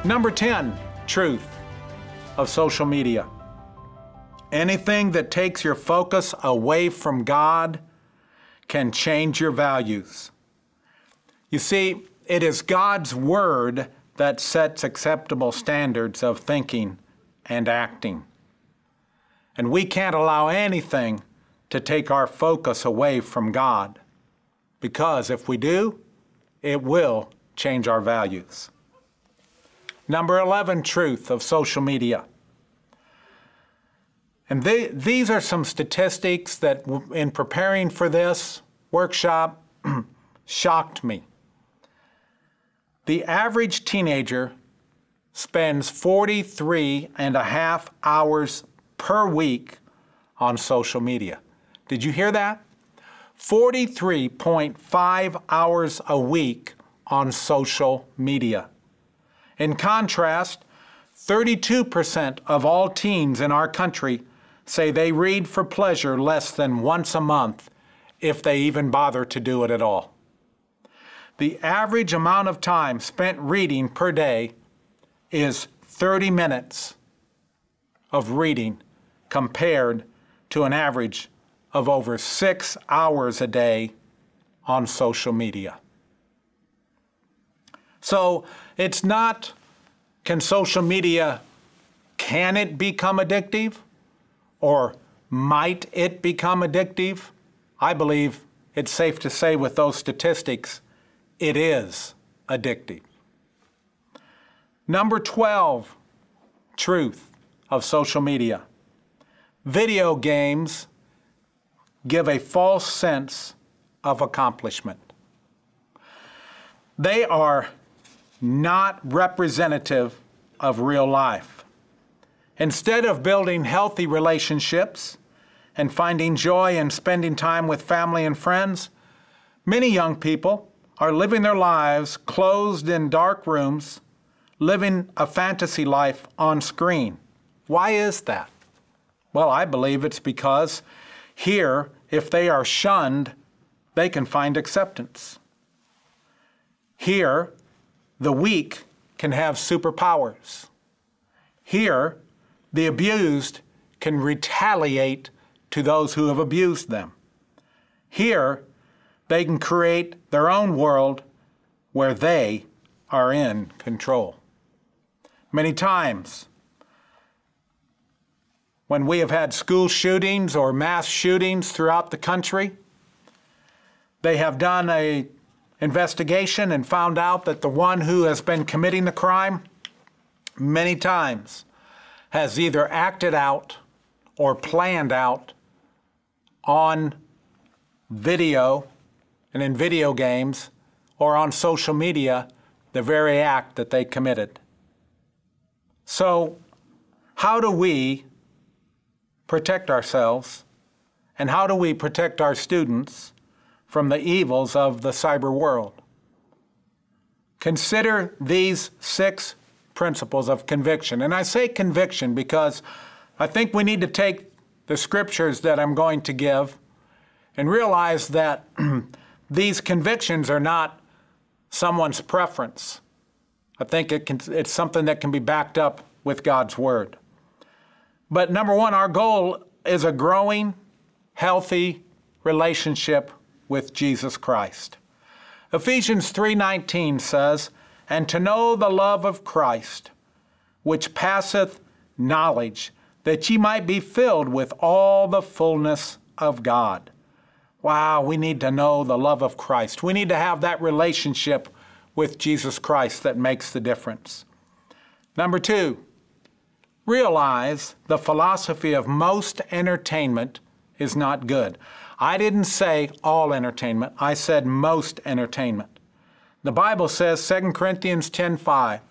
Number 10, truth of social media. Anything that takes your focus away from God can change your values. You see, it is God's Word that sets acceptable standards of thinking and acting. And we can't allow anything to take our focus away from God, because if we do, it will change our values. Number 11, truth of social media. And these are some statistics that, in preparing for this workshop, shocked me. The average teenager spends 43.5 hours per week on social media. Did you hear that? 43.5 hours a week on social media. In contrast, 32% of all teens in our country say they read for pleasure less than once a month, if they even bother to do it at all. The average amount of time spent reading per day is 30 minutes of reading, compared to an average of over 6 hours a day on social media. So it's not, can it become addictive? Or might it become addictive? I believe it's safe to say with those statistics, it is addictive. Number 12, truth of social media. Video games give a false sense of accomplishment. They are not representative of real life. Instead of building healthy relationships and finding joy in spending time with family and friends, many young people are living their lives closed in dark rooms, living a fantasy life on screen. Why is that? Well, I believe it's because here, if they are shunned, they can find acceptance. Here, the weak can have superpowers. Here, the abused can retaliate to those who have abused them. Here, they can create their own world where they are in control. Many times, when we have had school shootings or mass shootings throughout the country, they have done an investigation and found out that the one who has been committing the crime many times has either acted out or planned out on video and in video games or on social media the very act that they committed. So how do we protect ourselves, and how do we protect our students from the evils of the cyber world? Consider these 6 principles of conviction. And I say conviction because I think we need to take the scriptures that I'm going to give and realize that these convictions are not someone's preference. I think it's something that can be backed up with God's Word. But number 1, our goal is a growing, healthy relationship with Jesus Christ. Ephesians 3:19 says, "And to know the love of Christ, which passeth knowledge, that ye might be filled with all the fullness of God." Wow, we need to know the love of Christ. We need to have that relationship with Jesus Christ that makes the difference. Number 2, realize the philosophy of most entertainment is not good. I didn't say all entertainment. I said most entertainment. The Bible says, 2 Corinthians 10:5,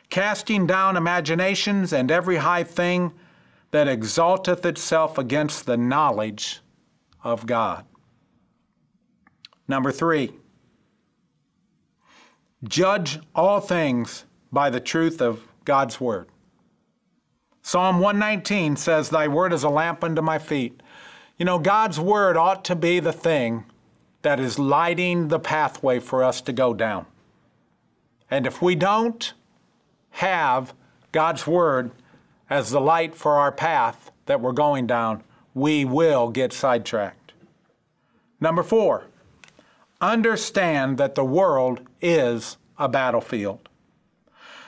"Casting down imaginations and every high thing that exalteth itself against the knowledge of God." Number 3, judge all things by the truth of God's Word. Psalm 119 says, "Thy word is a lamp unto my feet." You know, God's Word ought to be the thing that is lighting the pathway for us to go down. And if we don't have God's Word as the light for our path that we're going down, we will get sidetracked. Number 4, understand that the world is a battlefield.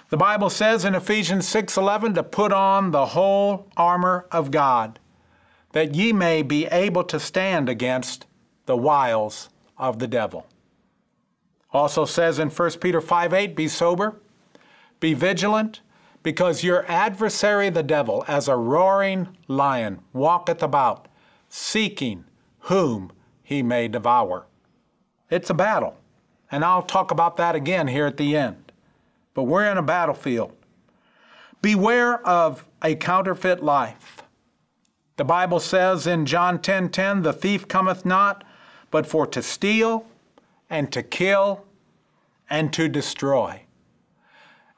The Bible says in Ephesians 6:11 to put on the whole armor of God, that ye may be able to stand against the wiles of the devil. Also says in 1 Peter 5:8, be sober, be vigilant, because your adversary the devil, as a roaring lion, walketh about, seeking whom he may devour. It's a battle, and I'll talk about that again here at the end. But we're in a battlefield. Beware of a counterfeit life. The Bible says in John 10:10, the thief cometh not, but for to steal and to kill and to destroy.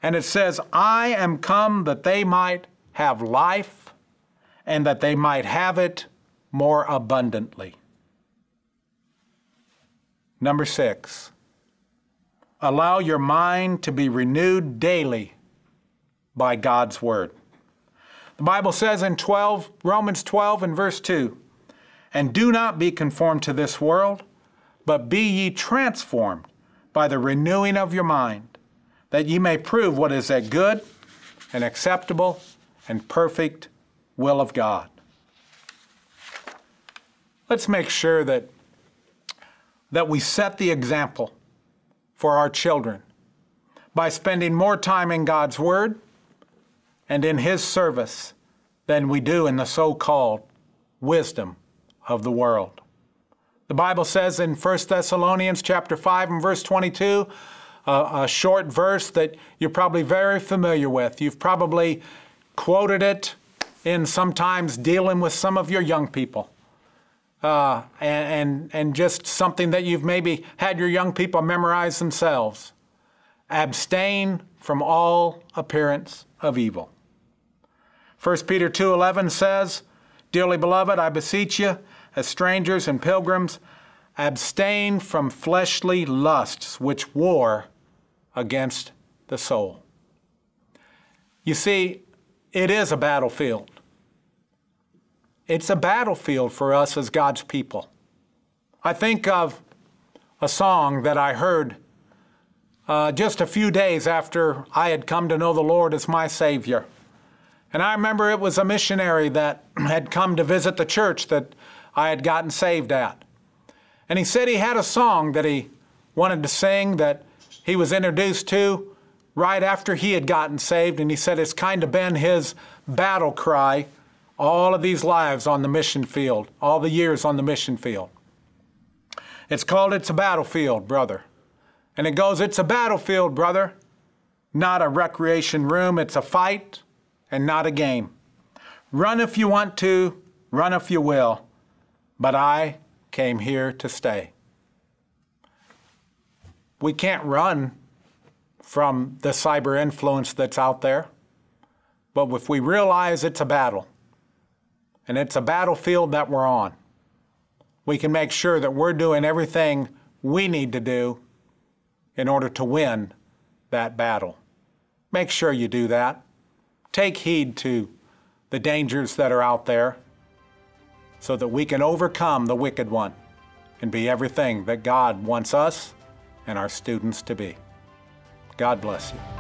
And it says, I am come that they might have life and that they might have it more abundantly. Number 6, allow your mind to be renewed daily by God's Word. The Bible says in Romans 12 and verse 2, and do not be conformed to this world, but be ye transformed by the renewing of your mind, that ye may prove what is that good and acceptable and perfect will of God. Let's make sure that we set the example for our children by spending more time in God's Word and in His service than we do in the so-called wisdom of the world. The Bible says in 1 Thessalonians chapter 5 and verse 22, a short verse that you're probably very familiar with. You've probably quoted it in sometimes dealing with some of your young people. And just something that you've maybe had your young people memorize themselves. Abstain from all appearance of evil. 1 Peter 2:11 says, dearly beloved, I beseech you, as strangers and pilgrims, abstain from fleshly lusts which war against the soul. You see, it is a battlefield. It's a battlefield for us as God's people. I think of a song that I heard just a few days after I had come to know the Lord as my Savior. And I remember it was a missionary that had come to visit the church that I had gotten saved at. And he said he had a song that he wanted to sing that he was introduced to right after he had gotten saved. And he said it's kind of been his battle cry all of these lives on the mission field, all the years on the mission field. It's called It's a Battlefield, Brother. And it goes, it's a battlefield, brother, not a recreation room. It's a fight and not a game. Run if you want to, run if you will, but I came here to stay. We can't run from the cyber influence that's out there, but if we realize it's a battle, and it's a battlefield that we're on, we can make sure that we're doing everything we need to do in order to win that battle. Make sure you do that. Take heed to the dangers that are out there so that we can overcome the wicked one and be everything that God wants us and our students to be. God bless you.